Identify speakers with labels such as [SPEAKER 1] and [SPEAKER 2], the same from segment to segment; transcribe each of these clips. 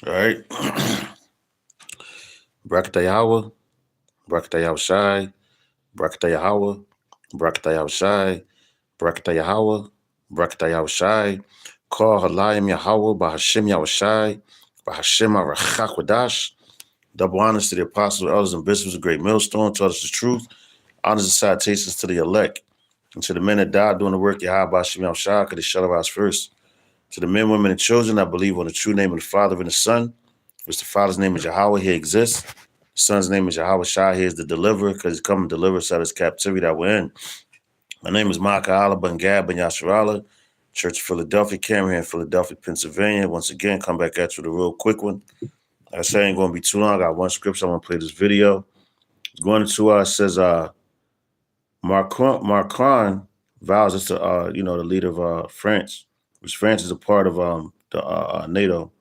[SPEAKER 1] All right. Brakatayawa, Brakatayawa Shai, Brakatayahawa, Brakatayawa Shai, Brakatayahawa, Brakatayawa Shai, Call Halayim Yahweh, Bahashim Yahweh Bahashim Arachakwadash. Double honors to the apostles, elders, and bishops of Great Millstone, taught us the truth. Honors and salutations to the elect. And to the men that died doing the work, Yahweh Bahashim Yahweh because they shut of us first. To the men, women, and children, I believe on the true name of the Father and the Son, which the Father's name is Yahweh, he exists. The Son's name is Yahweh Shai, he is the deliverer, because he's come and deliver us out of this captivity that we're in. My name is Maka Allah Ben Gab Ben Yasharala, Church of Philadelphia, Cameron here in Philadelphia, Pennsylvania. Once again, come back at you with a real quick one. Like I said, ain't going to be too long. I got one scripture. I'm going to play this video. It's going into, it says, Macron vows, it's the, the leader of France, which France is a part of the NATO.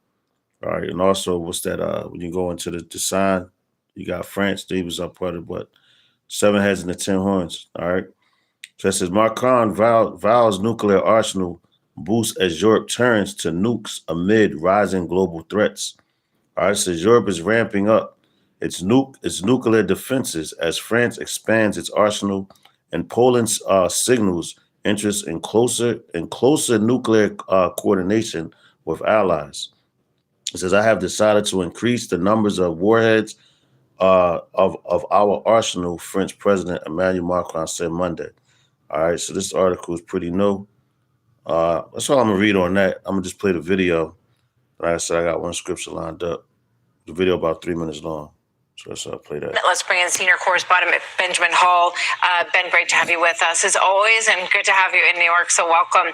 [SPEAKER 1] All right, and also, what's that? When you go into the sign, you got France. They was a part of what? 7 heads and the 10 horns. All right. So it says Macron vows nuclear arsenal boosts as Europe turns to nukes amid rising global threats. All right, it says Europe is ramping up its nuclear defenses as France expands its arsenal and Poland signals interest in closer nuclear coordination with allies. It says, I have decided to increase the numbers of warheads of our arsenal, French President Emmanuel Macron said Monday. All right, so this article is pretty new. That's all I'm going to read on that. I'm going to just play the video. Like I said, I got one scripture lined up. The video about 3 minutes long. So let's play that.
[SPEAKER 2] Let's bring in senior correspondent Benjamin Hall. Ben, great to have you with us as always, and good to have you in New York. So welcome.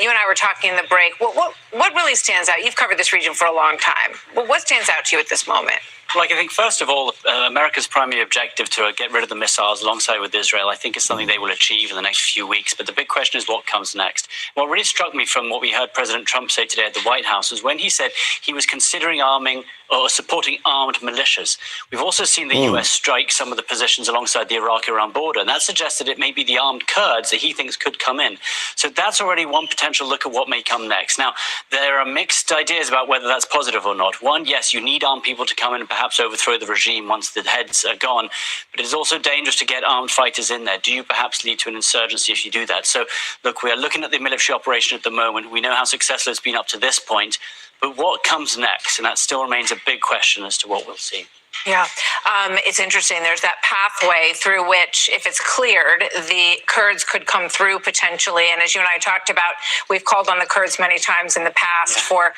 [SPEAKER 2] You and I were talking in the break. What really stands out? You've covered this region for a long time. What stands out to you at this moment?
[SPEAKER 3] Like, I think, first of all, America's primary objective to get rid of the missiles alongside with Israel, I think is something they will achieve in the next few weeks. But the big question is what comes next. What really struck me from what we heard President Trump say today at the White House was when he said he was considering arming or supporting armed militias. We've also seen the U.S. strike some of the positions alongside the Iraq-Iran border, and that suggests that it may be the armed Kurds that he thinks could come in. So that's already one potential look at what may come next. Now, there are mixed ideas about whether that's positive or not. One, yes, you need armed people to come in and perhaps overthrow the regime once the heads are gone, but it is also dangerous to get armed fighters in there. Do you perhaps lead to an insurgency if you do that? So, look, we are looking at the military operation at the moment. We know how successful it's been up to this point. But what comes next? And that still remains a big question as to what we'll see.
[SPEAKER 2] Yeah, it's interesting. There's that pathway through which, if it's cleared, the Kurds could come through potentially. And as you and I talked about, we've called on the Kurds many times in the past for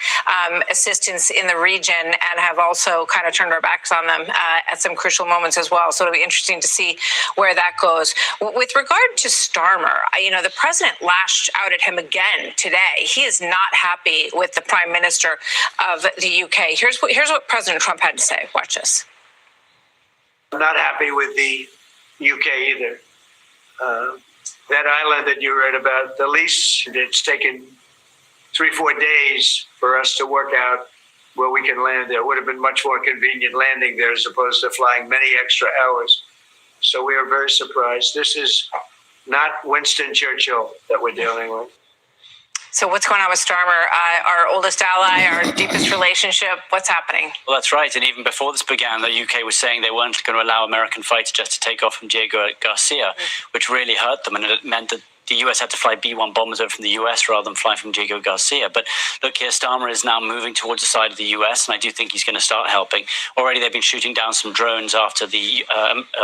[SPEAKER 2] assistance in the region and have also kind of turned our backs on them at some crucial moments as well. So it'll be interesting to see where that goes. With regard to Starmer, the president lashed out at him again today. He is not happy with the prime minister of the UK. Here's what President Trump had to say. Watch this.
[SPEAKER 4] I'm not happy with the UK either. That island that you read about, the lease, it's taken 3-4 days for us to work out where we can land there. It would have been much more convenient landing there as opposed to flying many extra hours. So we are very surprised. This is not Winston Churchill that we're dealing with.
[SPEAKER 2] So what's going on with Starmer, our oldest ally, our deepest relationship? What's happening?
[SPEAKER 3] Well, that's right. And even before this began, the UK was saying they weren't going to allow American fighter jets to take off from Diego Garcia, which really hurt them. And it meant that the US had to fly B-1 bombers over from the US rather than fly from Diego Garcia. But look here, Starmer is now moving towards the side of the US, and I do think he's going to start helping. Already they've been shooting down some drones after the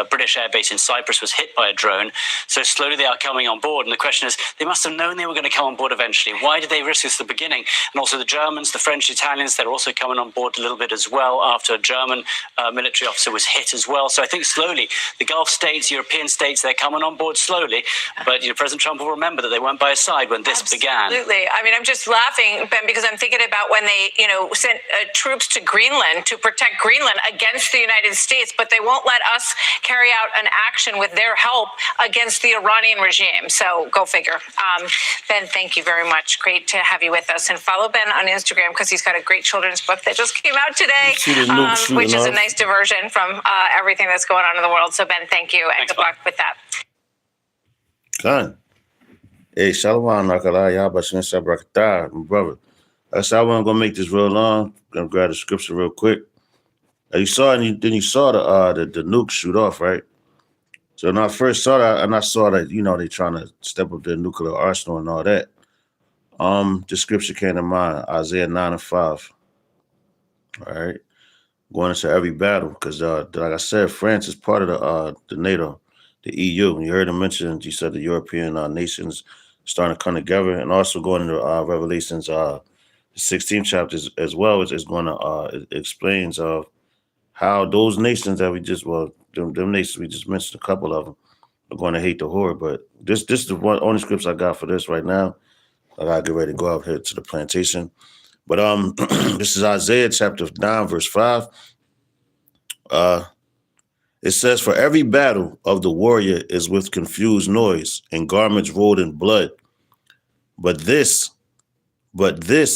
[SPEAKER 3] British airbase in Cyprus was hit by a drone. So slowly they are coming on board. And the question is, they must have known they were going to come on board eventually. Why did they risk this at the beginning? And also the Germans, the French, Italians, they're also coming on board a little bit as well after a German military officer was hit as well. So I think slowly the Gulf states, European states, they're coming on board slowly. But President Trump will remember that they weren't by his side when this began.
[SPEAKER 2] Absolutely. I mean, I'm just laughing, Ben, because I'm thinking about when they, sent troops to Greenland to protect Greenland against the United States, but they won't let us carry out an action with their help against the Iranian regime. So go figure. Ben, thank you very much. Great to have you with us. And follow Ben on Instagram because he's got a great children's book that just came out today, which is a nice diversion from everything that's going on in the world. So Ben, thank you, and good luck with that.
[SPEAKER 1] Done. Hey, Shalom, Nakalaya, Bashin Sabrakta, my brother. I wasn't gonna make this real long. Gonna grab the scripture real quick. You saw it, and then you saw the nuke shoot off, right? So when I first saw that, and I saw that, they trying to step up their nuclear arsenal and all that. The scripture came to mind, Isaiah 9:5. All right, going into every battle, because like I said, France is part of the NATO, the EU. You heard him mention. You said the European nations starting to come together, and also going into Revelations, the 16th chapter as well is going to it explains how those nations that them nations we just mentioned, a couple of them, are going to hate the horde. But this is the only scripts I got for this right now. I gotta get ready to go out here to the plantation. But this is Isaiah chapter 9, verse 5. It says, "For every battle of the warrior is with confused noise and garments rolled in blood. But this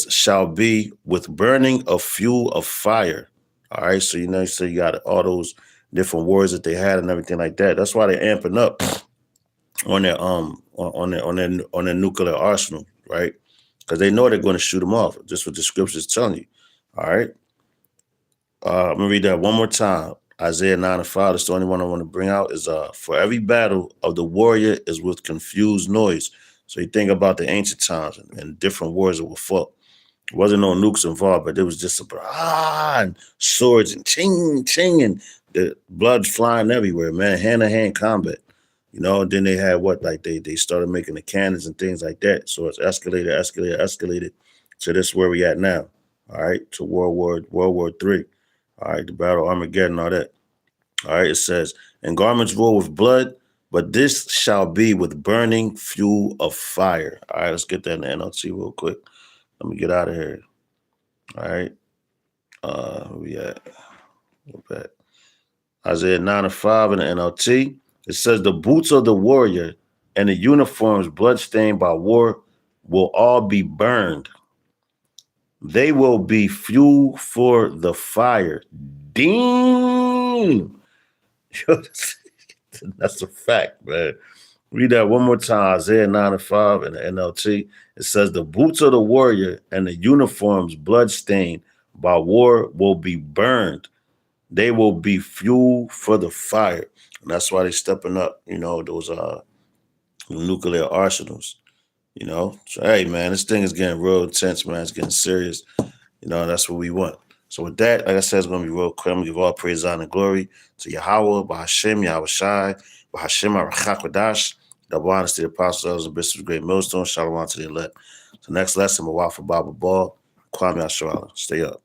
[SPEAKER 1] shall be with burning of fuel of fire." All right, so so you got all those different wars that they had and everything like that. That's why they're amping up on their nuclear arsenal, right? Because they know they're going to shoot them off. Just what the scriptures telling you. All right. I'm gonna read that one more time. Isaiah 9:5. That's the only one I want to bring out. Is for every battle of the warrior is with confused noise. So you think about the ancient times and different wars that were fought. There wasn't no nukes involved, but there was just and swords and ching, ching, and the blood flying everywhere, man. Hand-to-hand combat. Then they had they started making the cannons and things like that. So it's escalated to this where we at now. All right, to World War III. All right, the Battle of Armageddon, all that. All right, it says, "And garments roll with blood, but this shall be with burning fuel of fire." All right, let's get that in the NLT real quick. Let me get out of here. All right. Where we at? Go back. Isaiah 9:5 in the NLT. It says, "The boots of the warrior and the uniforms bloodstained by war will all be burned. They will be fuel for the fire." Damn. That's a fact, man. Read that one more time. Isaiah 9:5 in the NLT. It says, "The boots of the warrior and the uniforms bloodstained by war will be burned. They will be fuel for the fire." And that's why they're stepping up, those nuclear arsenals. So hey, man, this thing is getting real intense, man. It's getting serious. That's what we want. So with that, like I said, it's going to be real quick. I'm going to give all praise, honor, and glory to Yahweh, Bahashem, Yahweh Shai, Bahashem, Arachakwadash, double honors to the apostles and bishops of Great Millstone, Shalom to the elect. So next lesson, Mawafa Baba Ball, Kwame Asherala. Stay up.